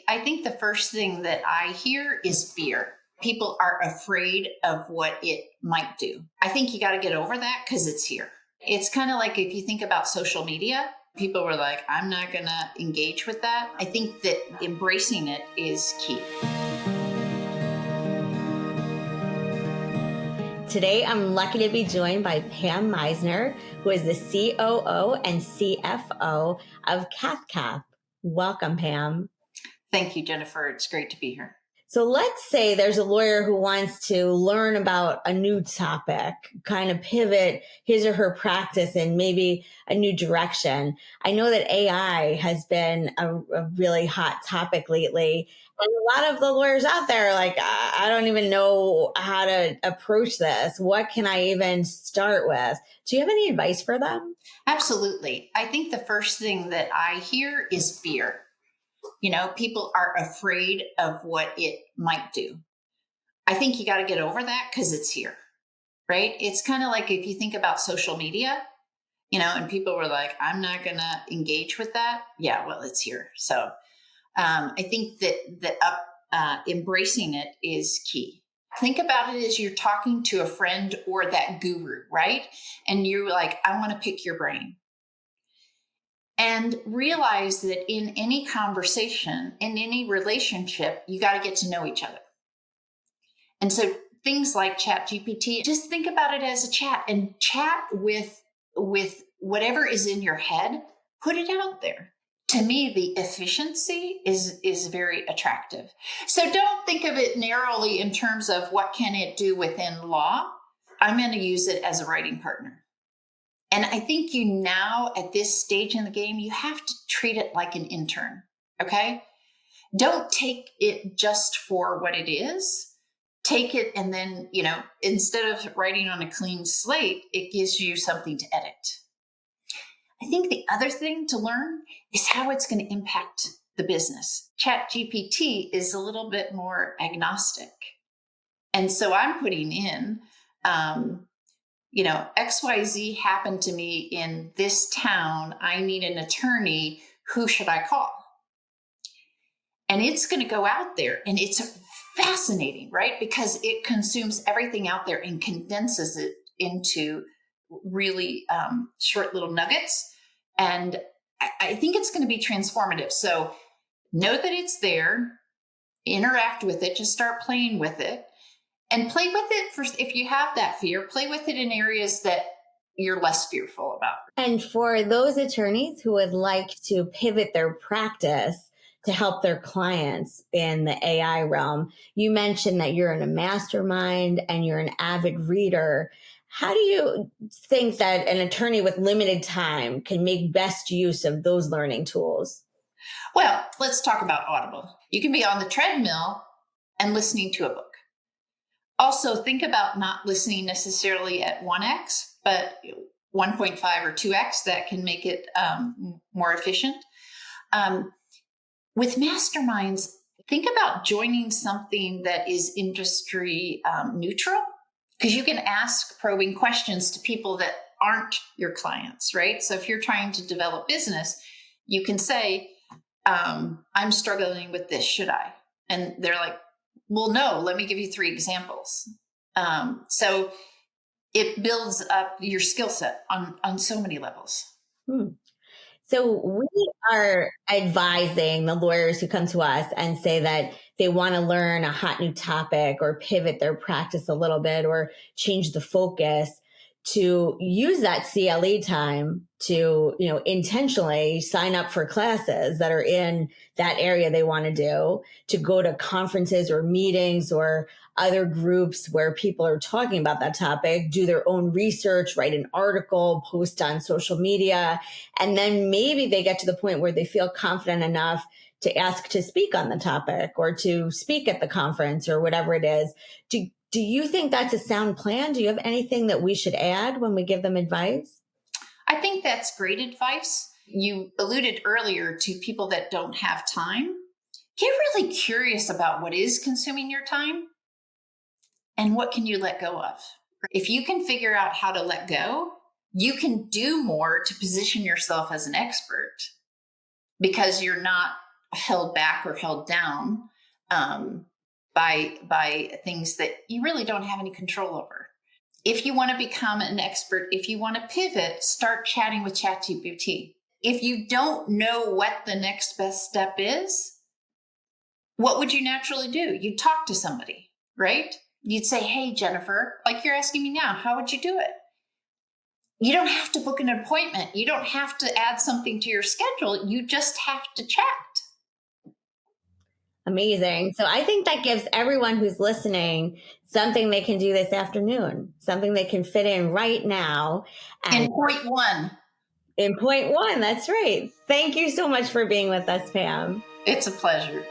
I think the first thing that I hear is fear. People are afraid of what it might do. I think you got to get over that because it's here. It's kind of like if you think about social media, people were like, I'm not going to engage with that. I think that embracing it is key. Today, I'm lucky to be joined by Pam Meissner, who is the COO and CFO of Cathcap. Welcome, Pam. Thank you, Jennifer. It's great to be here. So let's say there's a lawyer who wants to learn about a new topic, kind of pivot his or her practice in maybe a new direction. I know that AI has been a really hot topic lately. And a lot of the lawyers out there are like, I don't even know how to approach this. What can I even start with? Do you have any advice for them? Absolutely. I think the first thing that I hear is fear. People are afraid of what it might do. I think you got to get over that because it's here, right? It's kind of like if you think about social media, and people were like, I'm not going to engage with that. Yeah, well, it's here. So I think that embracing it is key. Think about it as you're talking to a friend or that guru, right? And you're like, I want to pick your brain. And realize that in any conversation, in any relationship, you got to get to know each other. And so things like ChatGPT, just think about it as a chat and chat with whatever is in your head, put it out there. To me, the efficiency is very attractive. So don't think of it narrowly in terms of what can it do within law. I'm going to use it as a writing partner. And I think now at this stage in the game, you have to treat it like an intern, okay? Don't take it just for what it is. Take it and then, instead of writing on a clean slate, it gives you something to edit. I think the other thing to learn is how it's going to impact the business. ChatGPT is a little bit more agnostic. And so I'm putting in, XYZ happened to me in this town. I need an attorney. Who should I call? And it's going to go out there, and it's fascinating, right? Because it consumes everything out there and condenses it into really short little nuggets. And I think it's going to be transformative. So know that it's there, interact with it, just start playing with it. And play with it if you have that fear, play with it in areas that you're less fearful about. And for those attorneys who would like to pivot their practice to help their clients in the AI realm, you mentioned that you're in a mastermind and you're an avid reader. How do you think that an attorney with limited time can make best use of those learning tools? Well, let's talk about Audible. You can be on the treadmill and listening to a book. Also, think about not listening necessarily at 1x, but 1.5 or 2x. That can make it more efficient. With masterminds, think about joining something that is industry neutral, because you can ask probing questions to people that aren't your clients, right? So if you're trying to develop business, you can say, I'm struggling with this, should I? And they're like, well, no, let me give you 3 examples. So it builds up your skill set on so many levels. So we are advising the lawyers who come to us and say that they want to learn a hot new topic or pivot their practice a little bit or change the focus, to use that CLE time to, intentionally sign up for classes that are in that area they want to do, to go to conferences or meetings or other groups where people are talking about that topic, do their own research, write an article, post on social media. And then maybe they get to the point where they feel confident enough to ask to speak on the topic or to speak at the conference or whatever it is. Do you think that's a sound plan? Do you have anything that we should add when we give them advice? I think that's great advice. You alluded earlier to people that don't have time. Get really curious about what is consuming your time and what can you let go of. If you can figure out how to let go, you can do more to position yourself as an expert because you're not held back or held down by things that you really don't have any control over. If you want to become an expert, if you want to pivot, start chatting with ChatGPT. If you don't know what the next best step is, what would you naturally do? You'd talk to somebody, right? You'd say, hey, Jennifer, like you're asking me now, how would you do it? You don't have to book an appointment. You don't have to add something to your schedule. You just have to chat. Amazing. So I think that gives everyone who's listening something they can do this afternoon, something they can fit in right now. And In point one. In point one, that's right. Thank you so much for being with us, Pam. It's a pleasure.